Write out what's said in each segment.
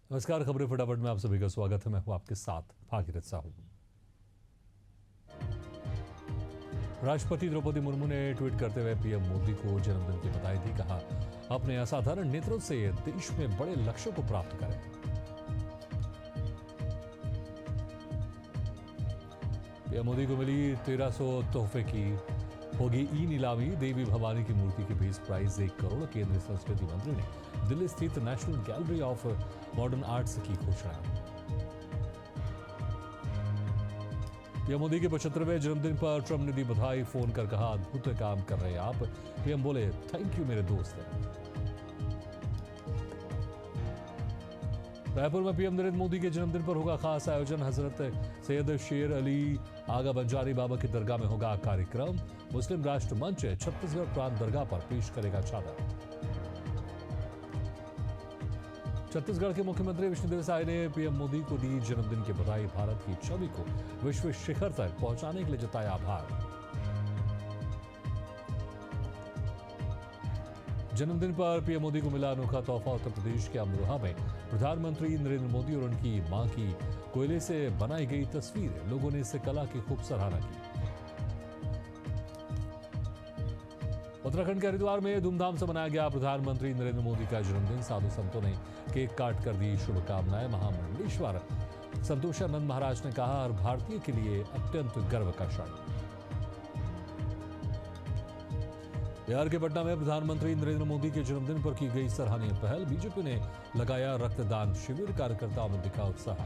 नमस्कार, खबरें फटाफट में आप सभी का स्वागत है। मैं हूं आपके साथ भागीरथ साहू। राष्ट्रपति द्रौपदी मुर्मू ने ट्वीट करते हुए पीएम मोदी को जन्मदिन की बधाई दी। कहा, अपने असाधारण नेतृत्व से देश में बड़े लक्ष्यों को प्राप्त करें। पीएम मोदी को मिली 1300 तोहफे की होगी ई नीलामी। देवी भवानी की मूर्ति की बेस प्राइस 1 करोड़। केंद्रीय संस्कृति मंत्री ने दिल्ली स्थित national gallery of modern arts की घोषणा। पीएम मोदी के 75वें जन्मदिन पर ट्रंप ने दी बधाई। फोन कर कहा, अद्भुत काम कर रहे हैं आप। पीएम बोले, थैंक यू मेरे दोस्त। रायपुर में पीएम नरेंद्र मोदी के जन्मदिन पर होगा खास आयोजन। हजरत सैयद शेर अली आगा बंजारी बाबा की दरगाह में होगा कार्यक्रम। मुस्लिम राष्ट्र मंच छत्तीसगढ़ प्रांत दरगाह पर पेश करेगा चादर। छत्तीसगढ़ के मुख्यमंत्री विष्णुदेव साय ने पीएम मोदी को दी जन्मदिन की बधाई। भारत की छवि को विश्व शिखर तक पहुंचाने के लिए जताया आभार। जन्मदिन पर पीएम मोदी को मिला अनोखा तोहफा। उत्तर प्रदेश के अमरोहा में प्रधानमंत्री नरेंद्र मोदी और उनकी मां की कोयले से बनाई गई तस्वीर। लोगों ने इस कला की खूब सराहना की। उत्तराखंड के हरिद्वार में धूमधाम से मनाया गया प्रधानमंत्री नरेंद्र मोदी का जन्मदिन। साधु संतों ने केक काट कर दी शुभकामनाएं। महामंडलेश्वर संतोषानंद महाराज ने कहा, हर भारतीय के लिए अत्यंत गर्व का क्षण। बिहार के पटना में प्रधानमंत्री नरेंद्र मोदी के जन्मदिन पर की गई सराहनीय पहल। बीजेपी ने लगाया रक्तदान शिविर। कार्यकर्ताओं में दिखा उत्साह।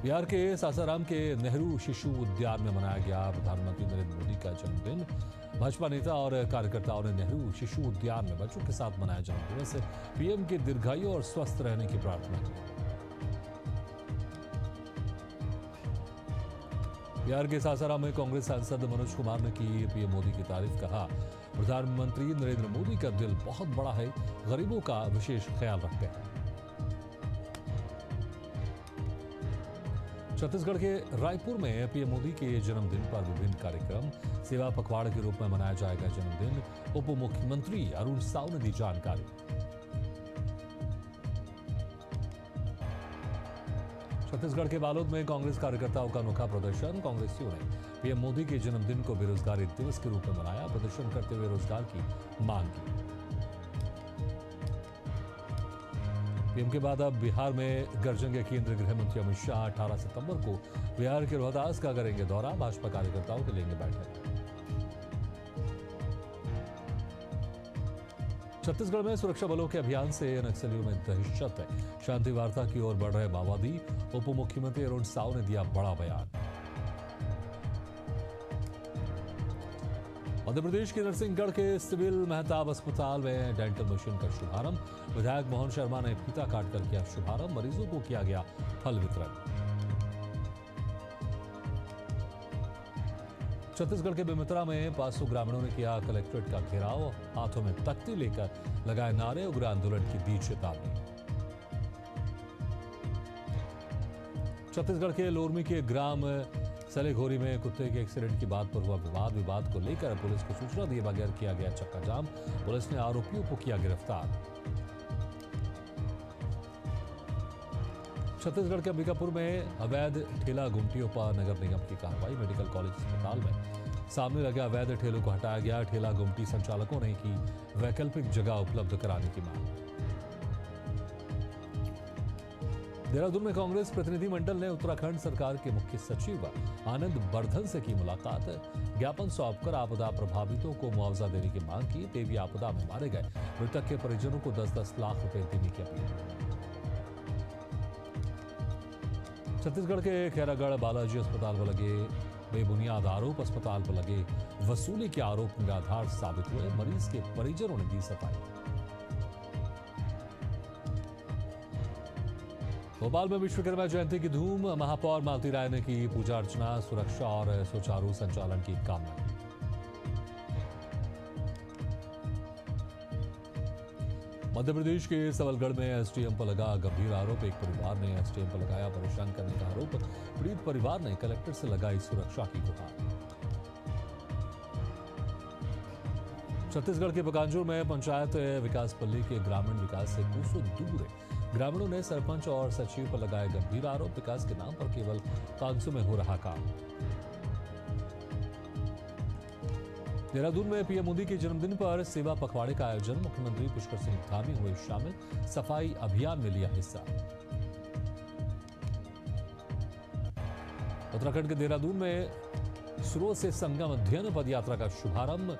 बिहार के सासाराम के नेहरू शिशु उद्यान में मनाया गया प्रधानमंत्री नरेंद्र मोदी का जन्मदिन। भाजपा नेता और कार्यकर्ताओं ने नेहरू शिशु उद्यान में बच्चों के साथ मनाया जन्मदिवस। पीएम के दीर्घायु और स्वस्थ रहने की प्रार्थना की। बिहार के सासाराम में कांग्रेस सांसद मनोज कुमार ने की पीएम मोदी की तारीफ। कहा, प्रधानमंत्री नरेंद्र मोदी का दिल बहुत बड़ा है, गरीबों का विशेष ख्याल रखते हैं। छत्तीसगढ़ के रायपुर में पीएम मोदी के जन्मदिन पर विभिन्न कार्यक्रम। सेवा पखवाड़े के रूप में मनाया जाएगा जन्मदिन। उप मुख्यमंत्री अरुण साव ने दी जानकारी। छत्तीसगढ़ के बालोद में कांग्रेस कार्यकर्ताओं का अनोखा प्रदर्शन। कांग्रेसियों ने पीएम मोदी के जन्मदिन को बेरोजगारी दिवस के रूप में मनाया। प्रदर्शन करते हुए रोजगार की मांग की। पीएम के बाद अब बिहार में गरजेंगे केंद्रीय गृह मंत्री अमित शाह। 18 सितंबर को बिहार के रोहतास का करेंगे दौरा। भाजपा कार्यकर्ताओं के लेंगे बैठक। छत्तीसगढ़ में सुरक्षा बलों के अभियान से नक्सलियों में दहशत है। शांति वार्ता की ओर बढ़ रहे माओवादी। उप मुख्यमंत्री अरुण साव ने दिया बड़ा बयान। मध्य प्रदेश के नरसिंहगढ़ के सिविल मेहताब अस्पताल में डेंटल मशीन का शुभारंभ। विधायक मोहन शर्मा ने फीता काटकर किया शुभारंभ। मरीजों को किया गया फल वितरण। छत्तीसगढ़ के बेमेतरा में 500 ग्रामीणों ने किया कलेक्ट्रेट का घेराव। हाथों में तख्ती लेकर लगाए नारे। उग्र आंदोलन की दी चेतावनी। छत्तीसगढ़ के लोरमी के ग्राम सलेघोरी में कुत्ते के एक्सीडेंट की बात पर हुआ विवाद को लेकर पुलिस को सूचना दिए बगैर किया गया चक्का जाम। पुलिस ने आरोपियों को किया गिरफ्तार। छत्तीसगढ़ के अंबिकापुर में अवैध ठेला गुमटियों पर नगर निगम की कार्रवाई। मेडिकल कॉलेज अस्पताल में सामने लगे अवैध ठेलों को हटाया गया। ठेला गुमटी संचालकों ने की वैकल्पिक जगह उपलब्ध कराने की मांग। देहरादून में कांग्रेस प्रतिनिधिमंडल ने उत्तराखंड सरकार के मुख्य सचिव आनंद बर्धन से की मुलाकात। ज्ञापन सौंपकर आपदा प्रभावितों को मुआवजा देने की मांग की। देवी आपदा में मारे गए मृतक के परिजनों को 10-10 लाख रुपए देने की अपील। छत्तीसगढ़ के खैरागढ़ बालाजी अस्पताल पर लगे बेबुनियाद आरोप। अस्पताल पर लगे वसूली के आरोप निराधार साबित हुए। मरीज के परिजनों ने दी सफाई। भोपाल में विश्वकर्मा जयंती की धूम। महापौर मालती राय ने की पूजा अर्चना। सुरक्षा और सुचारू संचालन की कामना की। मध्य प्रदेश के सबलगढ़ में एसडीएम पर लगा गंभीर आरोप। एक परिवार ने एसडीएम पर लगाया परेशान करने का आरोप। पीड़ित परिवार ने कलेक्टर से लगाई सुरक्षा की गुहार। छत्तीसगढ़ के बकांजूर में पंचायत विकास पल्ली के ग्रामीण विकास से कोसों दूर ग्रामीणों ने सरपंच और सचिव पर लगाए गंभीर आरोप। विकास के नाम पर केवल कागजों में हो रहा काम। देहरादून में पीएम मोदी के जन्मदिन पर सेवा पखवाड़े का आयोजन। मुख्यमंत्री पुष्कर सिंह धामी हुए शामिल, सफाई अभियान में लिया हिस्सा। उत्तराखंड के देहरादून में सुरो से संगम अध्ययन पद यात्रा का शुभारंभ।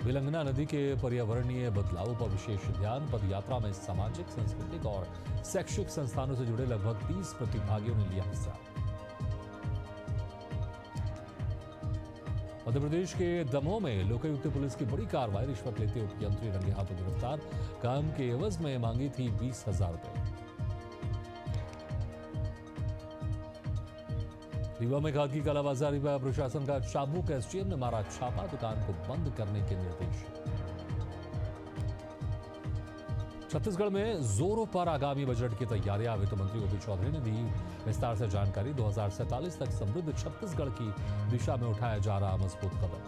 विलंगना नदी के पर्यावरणीय बदलावों पर विशेष ध्यान। पद यात्रा में सामाजिक, सांस्कृतिक और शैक्षिक संस्थानों से जुड़े लगभग 30 प्रतिभागियों ने लिया हिस्सा। मध्य प्रदेश के दमोह में लोकायुक्त पुलिस की बड़ी कार्रवाई। रिश्वत लेते उपयंत्री रंगे हाथों गिरफ्तार। काम के एवज में मांगी थी 20,000 रुपए। रीवा में खाद की कालाबाजारी पर प्रशासन का चाबुक। एसडीएम ने मारा छापा। दुकान को बंद करने के निर्देश। छत्तीसगढ़ में जोरों पर आगामी बजट की तैयारियां। वित्त मंत्री ओपी चौधरी ने दी विस्तार से जानकारी। 2047 तक समृद्ध छत्तीसगढ़ की दिशा में उठाया जा रहा मजबूत कदम।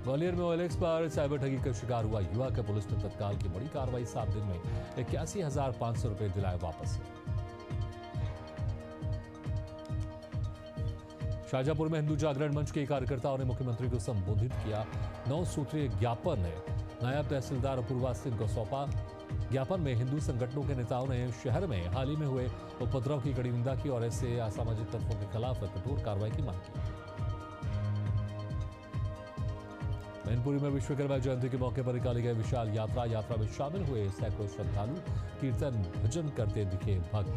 ग्वालियर में ओएलएक्स पर साइबर ठगी का शिकार हुआ युवा के पुलिस ने तत्काल की बड़ी कार्रवाई। 7 दिन में 81,500 रुपए दिलाए वापस। शाहजहांपुर में हिंदू जागरण मंच के कार्यकर्ताओं ने मुख्यमंत्री को संबोधित किया। 9 सूत्रीय ज्ञापन है नायब तहसीलदार अपूर्वा सिंह को सौंपा। ज्ञापन में हिंदू संगठनों के नेताओं ने शहर में हाल ही में हुए उपद्रव की कड़ी निंदा की और ऐसे असामाजिक तत्वों के खिलाफ कठोर कार्रवाई की मांग की। मैनपुरी में विश्वकर्मा जयंती के मौके पर निकाली गई विशाल यात्रा। यात्रा में शामिल हुए सैकड़ों श्रद्धालु कीर्तन भजन करते दिखे भक्त।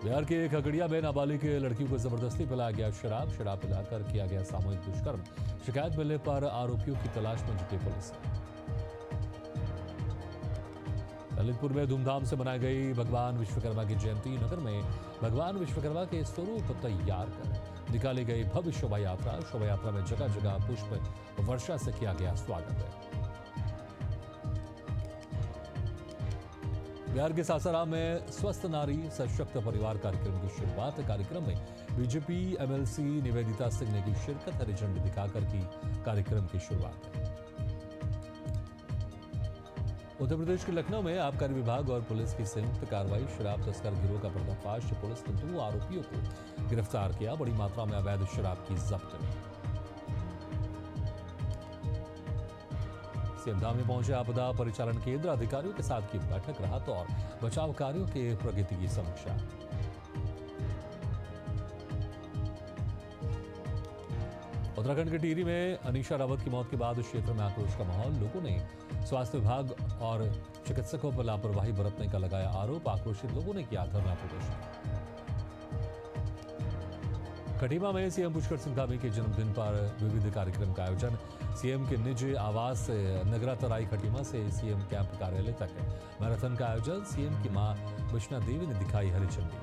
बिहार के खगड़िया में नाबालिग लड़कियों को जबरदस्ती पिलाया गया शराब पिलाकर किया गया सामूहिक दुष्कर्म। शिकायत मिलने पर आरोपियों की तलाश में जुटी पुलिस। ललितपुर में धूमधाम से मनाई गई भगवान विश्वकर्मा की जयंती। नगर में भगवान विश्वकर्मा के स्वरूप तैयार कर निकाली गई भव्य शोभा यात्रा। शोभा यात्रा में जगह जगह पुष्प वर्षा से किया गया स्वागत है। बिहार के सासाराम में स्वस्थ नारी सशक्त परिवार कार्यक्रम की शुरुआत। कार्यक्रम में बीजेपी एमएलसी निवेदिता सिंह ने की शिरकत। हरी झंडी दिखाकर की कार्यक्रम की शुरुआत। उत्तर प्रदेश के लखनऊ में आबकारी विभाग और पुलिस की संयुक्त कार्रवाई। शराब तस्कर गिरोह का पर्दाफाश। पुलिस ने 2 आरोपियों को गिरफ्तार किया। बड़ी मात्रा में अवैध शराब की जब्त। सीएम धामी पहुंचे आपदा परिचालन केंद्र। अधिकारियों के साथ की बैठक। राहत और बचाव कार्यों के प्रगति की समीक्षा। उत्तराखंड के टिहरी में अनीशा रावत की मौत के बाद क्षेत्र में आक्रोश का माहौल। लोगों ने स्वास्थ्य विभाग और चिकित्सकों पर लापरवाही बरतने का लगाया आरोप। आक्रोशित लोगों ने किया धरना प्रदर्शन। खटीमा में सीएम पुष्कर सिंह धामी के जन्मदिन पर विविध कार्यक्रम का आयोजन। सीएम के निजी आवास नगरा तराई खटीमा से सीएम कैंप कार्यालय तक मैराथन का आयोजन। सीएम की मां विष्णा देवी ने दिखाई हरी झंडी।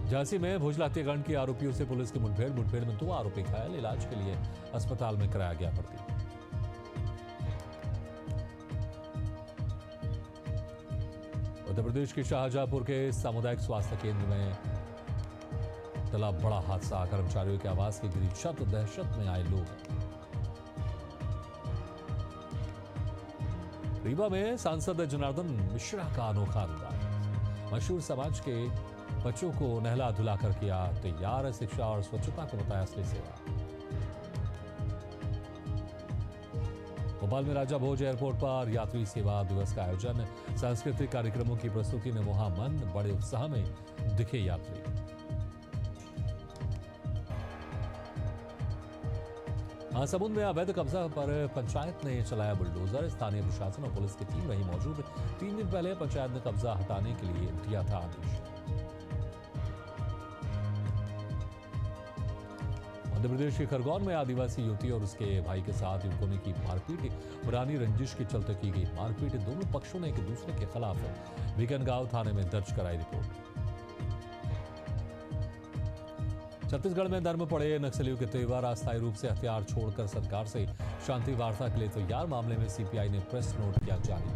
झांसी में भोजला हत्याकांड के आरोपियों से पुलिस की मुठभेड़ में 2 आरोपी घायल। इलाज के लिए अस्पताल में कराया गया भर्ती। उत्तर प्रदेश के शाहजहांपुर के सामुदायिक स्वास्थ्य केंद्र में टला बड़ा हादसा। कर्मचारियों के आवास की गिरी छत। दहशत में आए लोग। रीवा में सांसद जनार्दन मिश्रा का अनोखा अंदाज। मशहूर समाज के बच्चों को नहला धुलाकर किया तैयार। शिक्षा और स्वच्छता को बताया असली सेवा। भोपाल में राजा भोज एयरपोर्ट पर यात्री सेवा दिवस का आयोजन। सांस्कृतिक कार्यक्रमों की प्रस्तुति ने मोहा मन। बड़े उत्साह में दिखे यात्री। महासमुंद में अवैध कब्जा पर पंचायत ने चलाया बुलडोजर। स्थानीय प्रशासन और पुलिस की टीम रही मौजूद। 3 दिन पहले पंचायत ने कब्जा हटाने के लिए दिया था आदेश। मध्य प्रदेश के खरगोन में आदिवासी युवती और उसके भाई के साथ युवकों ने की मारपीट। पुरानी रंजिश के चलते की गई मारपीट। दोनों पक्षों ने एक दूसरे के खिलाफ वीगनगांव थाने में दर्ज कराई रिपोर्ट। छत्तीसगढ़ में नर्म पड़े नक्सलियों के तेवर। अस्थायी रूप से हथियार छोड़कर सरकार से शांति वार्ता के लिए तैयार। मामले में सीपीआई ने प्रेस नोट किया जारी।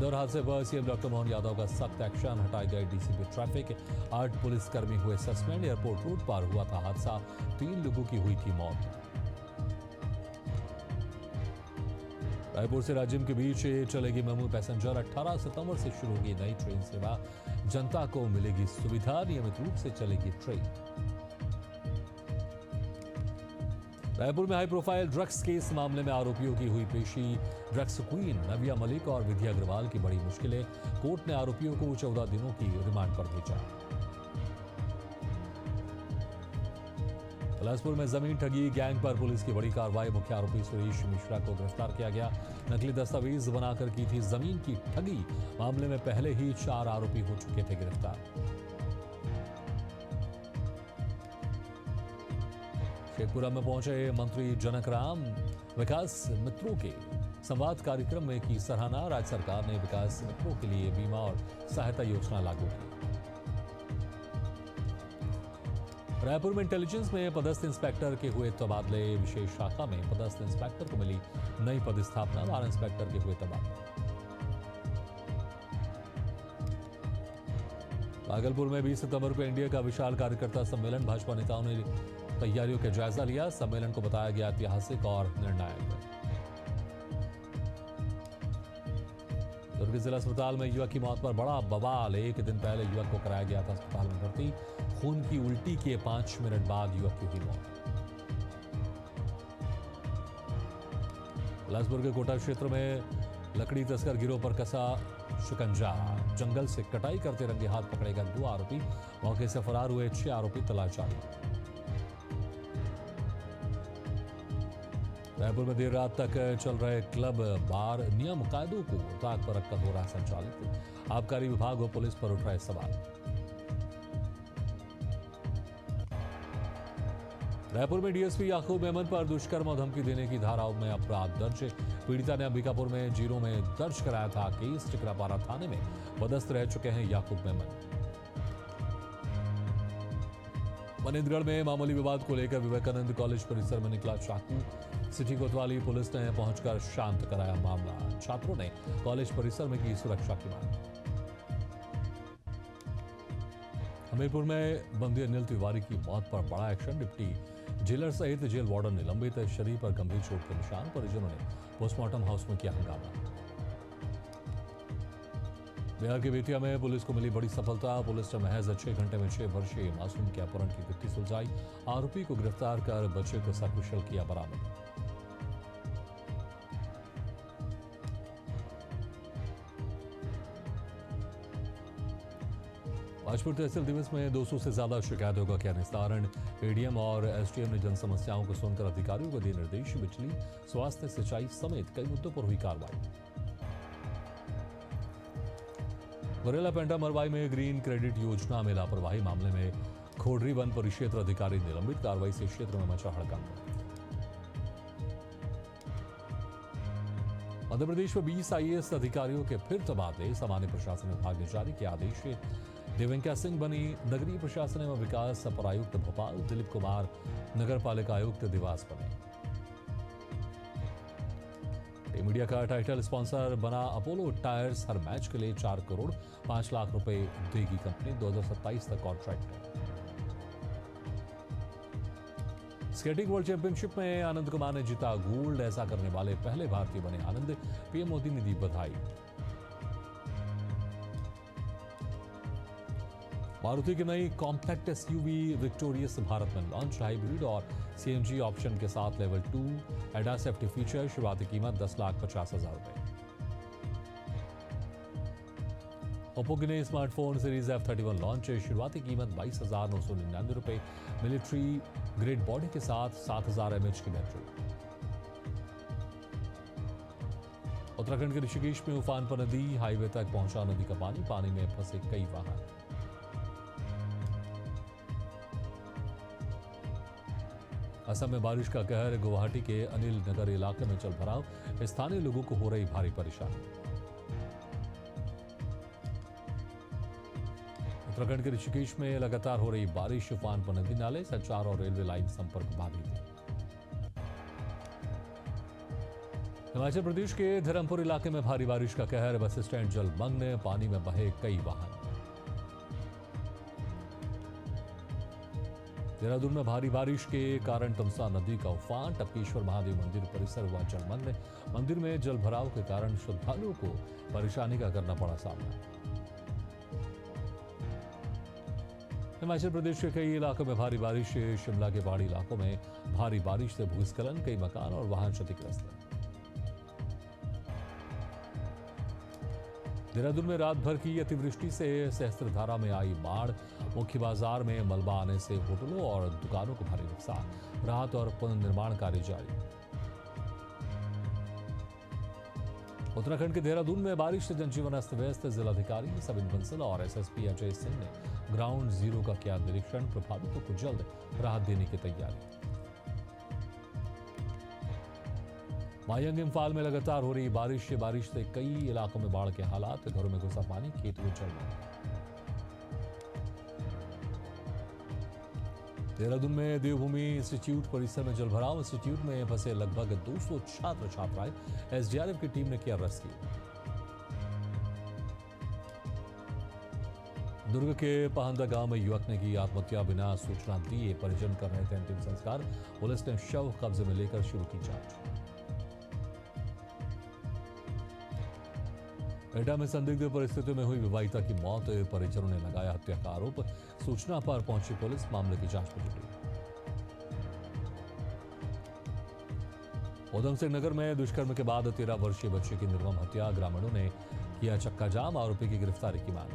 इंदौर हादसे पर सीएम डॉक्टर मोहन यादव का सख्त एक्शन, हटाए गए डीसीपी ट्रैफिक, 8 पुलिसकर्मी हुए सस्पेंड। एयरपोर्ट रोड पर हुआ था हादसा, 3 लोगों की हुई थी मौत। रायपुर से राजिम के बीच चलेगी मेमू पैसेंजर, 18 सितंबर से शुरू होगी नई ट्रेन सेवा, जनता को मिलेगी सुविधा, नियमित रूप से चलेगी ट्रेन। रायपुर में हाई प्रोफाइल ड्रग्स केस मामले में आरोपियों की हुई पेशी, ड्रग्स क्वीन नविया मलिक और विद्या अग्रवाल की बड़ी मुश्किलें, कोर्ट ने आरोपियों को 14 दिनों की रिमांड पर भेजा। बिलासपुर में जमीन ठगी गैंग पर पुलिस की बड़ी कार्रवाई, मुख्य आरोपी सुरेश मिश्रा को गिरफ्तार किया गया। नकली दस्तावेज बनाकर की थी जमीन की ठगी, मामले में पहले ही 4 आरोपी हो चुके थे गिरफ्तार। शेखपुरा में पहुंचे मंत्री जनक राम, विकास मित्रों के संवाद कार्यक्रम में की सराहना, राज्य सरकार ने विकास मित्रों के लिए बीमा और सहायता योजना लागू की। रायपुर में इंटेलिजेंस में पदस्थ इंस्पेक्टर के हुए तबादले, विशेष शाखा में पदस्थ इंस्पेक्टर को मिली नई पदस्थापना, 12 इंस्पेक्टर के हुए तबादले। भागलपुर में 20 सितंबर को एनडीए का विशाल कार्यकर्ता सम्मेलन, भाजपा नेताओं ने तैयारियों का जायजा लिया, सम्मेलन को बताया गया ऐतिहासिक और निर्णायक। दुर्ग जिला अस्पताल में युवक की मौत पर बड़ा बवाल, 1 दिन पहले युवक को कराया गया था अस्पताल में भर्ती, खून की उल्टी के 5 मिनट बाद युवक की हुई मौत। बिलासपुर के कोटा क्षेत्र में लकड़ी तस्कर गिरोह पर कसा शिकंजा, जंगल से कटाई करते रंगे हाथ पकड़े गए 2 आरोपी, मौके से फरार हुए 6 आरोपी तलाश जारी। रायपुर में देर रात तक चल रहे क्लब बार नियम कायदों को ताक पर रखकर हो रहा संचालित, आबकारी विभाग और पुलिस पर उठ रहे सवाल। रायपुर में डीएसपी याकूब मेमन पर दुष्कर्म और धमकी देने की धाराओं में अपराध दर्ज, पीड़िता ने अंबिकापुर में जीरो में दर्ज कराया था केस, टिकरापारा थाने में पदस्थ रह चुके हैं याकूब मेमन। मनेंद्रगढ़ में मामूली विवाद को लेकर विवेकानंद कॉलेज परिसर में निकला चाकू, सिटी कोतवाली पुलिस ने पहुंचकर शांत कराया मामला, छात्रों ने कॉलेज परिसर में की सुरक्षा की मांग। हमीरपुर में बंदी अनिल तिवारी की मौत पर बड़ा एक्शन, डिप्टी जेलर सहित जेल वार्डन निलंबित, शरीर पर गंभीर चोट के निशान, परिजनों ने पोस्टमार्टम हाउस में किया हंगामा। बिहार के बेतिया में पुलिस को मिली बड़ी सफलता, पुलिस ने महज 6 घंटे में 6 वर्षीय मासूम के अपहरण की गुत्थी सुलझाई, आरोपी को गिरफ्तार कर बच्चे को सकुशल किया बरामद। भाजपुर तहसील दिवस में 200 से ज्यादा शिकायतों का किया निस्तारण, एडीएम और एसडीएम ने जन समस्याओं को सुनकर अधिकारियों को दिए निर्देश, बिजली, स्वास्थ्य, सिंचाई समेत कई मुद्दों पर हुई कार्रवाई। बरेला पेंटा मरवाई में ग्रीन क्रेडिट योजना में लापरवाही मामले में खोडरी वन परिक्षेत्र अधिकारी निलंबित, कार्रवाई से क्षेत्र में मचा हड़कंप। मध्य प्रदेश में 20 आईएएस अधिकारियों के फिर तबादले, सामान्य प्रशासन विभाग ने जारी किया आदेश, देवेंका सिंह बनी नगरीय प्रशासन एवं विकास अपर आयुक्त भोपाल, दिलीप कुमार नगर पालिका आयुक्त देवास बने। टीम इंडिया का टाइटल स्पॉन्सर बना अपोलो टायर्स, हर मैच के लिए 4 करोड़ 5 लाख रुपए देगी कंपनी, 2027 तक कॉन्ट्रैक्ट है। स्केटिंग वर्ल्ड चैंपियनशिप में आनंद कुमार ने जीता गोल्ड, ऐसा करने वाले पहले भारतीय बने आनंद, पीएम मोदी ने दी बधाई। मारुति की नई कॉम्पैक्ट एसयूवी विक्टोरियस भारत में लॉन्च, हाइब्रिड और सीएनजी ऑप्शन के साथ लेवल 2 एडास सेफ्टी फीचर, शुरुआती कीमत 10,50,000 रुपए। ओप्पो की नई स्मार्टफोन सीरीज F31 लॉन्च, शुरुआती कीमत 22,999 रुपए, मिलिट्री ग्रेड बॉडी के साथ 7,000 mAh की बैटरी। उत्तराखंड के ऋषिकेश में उफान पर नदी, हाईवे तक पहुंचा नदी का पानी, पानी में फंसे कई वाहन। असम में बारिश का कहर, गुवाहाटी के अनिल नगर इलाके में जल भराव, स्थानीय लोगों को हो रही भारी परेशानी। उत्तराखंड के ऋषिकेश में लगातार हो रही बारिश, उफान पर नदी नाले, संचार और रेलवे लाइन संपर्क बाधित। हिमाचल प्रदेश के धर्मपुर इलाके में भारी बारिश का कहर, बस स्टैंड जलमग्न, पानी में बहे कई वाहन। देहरादून में भारी बारिश के कारण तमसा नदी का उफान, टपकेश्वर महादेव मंदिर परिसर हुआ जलमग्न। मंदिर में जल भराव के कारण श्रद्धालुओं को परेशानी का करना पड़ा सामना। हिमाचल प्रदेश के कई इलाकों में भारी बारिश, शिमला के पहाड़ी इलाकों में भारी बारिश से भूस्खलन, कई मकान और वाहन क्षतिग्रस्त हैं। देहरादून में रात भर की अतिवृष्टि से सहस्त्रधारा में आई बाढ़, मुख्य बाजार में मलबा आने से होटलों और दुकानों को भारी नुकसान, राहत और पुनर्निर्माण कार्य जारी। उत्तराखंड के देहरादून में बारिश से जनजीवन अस्त व्यस्त, जिलाधिकारी सविन बंसल और एसएसपी अजय सिंह ने ग्राउंड जीरो का किया निरीक्षण, प्रभावितों को जल्द राहत देने की तैयारी। मायंग इम्फाल में लगातार हो रही बारिश से कई इलाकों में बाढ़ के हालात, घरों में घुसा पानी, खेत में जलमग्न। देहरादून में देवभूमि इंस्टीट्यूट परिसर में जलभराव, इंस्टीट्यूट में फंसे लगभग 200 छात्र छात्राएं, एसडीआरएफ की टीम ने किया रेस्क्यू। दुर्ग के पहंदा गांव में युवक ने की आत्महत्या, बिना सूचना दिए परिजन कर रहे थे अंतिम संस्कार, पुलिस ने शव कब्जे में लेकर शुरू की जांच। एटा में संदिग्ध परिस्थितियों में हुई विवाहिता की मौत, परिजनों ने लगाया हत्या का आरोप, सूचना पर पहुंची पुलिस मामले की जांच में जुटी। उधम सिंह नगर में दुष्कर्म के बाद 13 वर्षीय बच्चे की निर्मम हत्या, ग्रामीणों ने किया चक्का जाम, आरोपी की गिरफ्तारी की मांग।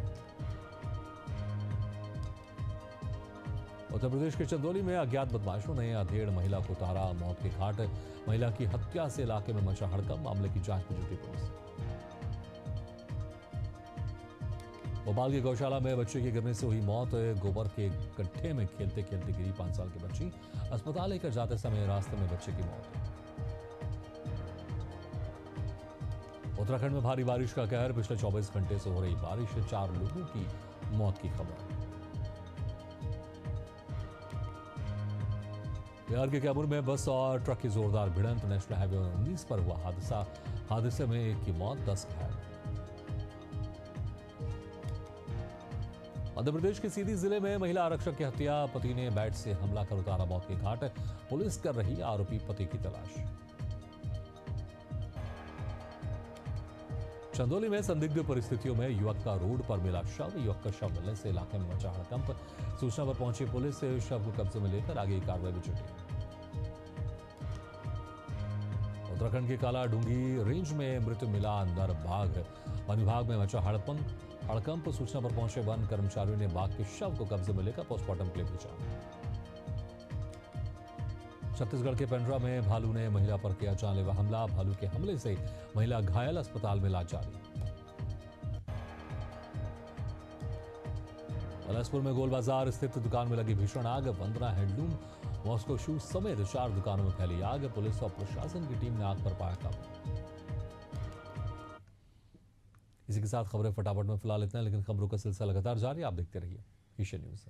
उत्तर प्रदेश के चंदौली में अज्ञात बदमाशों ने अधेड़ महिला को उतारा मौत के घाट, महिला की हत्या से इलाके में मचा हड़कंप, मामले की जांच में जुटी पुलिस। भोपाल की गौशाला में बच्चे के गिरने से हुई मौत, गोबर के गड्ढे में खेलते खेलते गिरी 5 साल की बच्ची, अस्पताल लेकर जाते समय रास्ते में बच्चे की मौत। उत्तराखंड में भारी बारिश का कहर, पिछले 24 घंटे से हो रही बारिश से 4 लोगों की मौत की खबर। बिहार के कैमूर में बस और ट्रक की जोरदार भिड़ंत, नेशनल हाईवे 19 पर हुआ हादसा, हादसे में 1 की मौत, 10 घायल। मध्य प्रदेश के सीधी जिले में महिला आरक्षक की हत्या, पति ने बैट से हमला कर उतारा मौत के घाट, पुलिस कर रही आरोपी पति की तलाश। चंदौली में संदिग्ध परिस्थितियों में युवक का रोड पर मिला शव, युवक का शव मिलने से इलाके में मचा हड़कंप, सूचना पर पहुंची पुलिस से शव को कब्जे में लेकर आगे की कार्रवाई में जुटी। उत्तराखंड के काला डूंगी रेंज में मृत मिला नर बाघ, वन विभाग में मचा हड़कंप, सूचना पर पहुंचे वन कर्मचारियों ने बाघ के शव को कब्जे में लेकर पोस्टमार्टम के लिए भेजा। छत्तीसगढ़ के पेंड्रा में भालू ने महिला पर किया जानलेवा हमला, भालू के हमले से महिला घायल, अस्पताल में इलाज जारी। बिलासपुर में गोल बाजार स्थित दुकान में लगी भीषण आग, वंदना हैंडलूम, मॉस्को शूज समेत 4 दुकानों में फैली आग, पुलिस और प्रशासन की टीम ने आग पर पाया काबू। इसी के साथ खबरें फटाफट में फिलहाल इतना, लेकिन खबरों का सिलसिला लगातार जारी, आप देखते रहिए एशियन न्यूज़।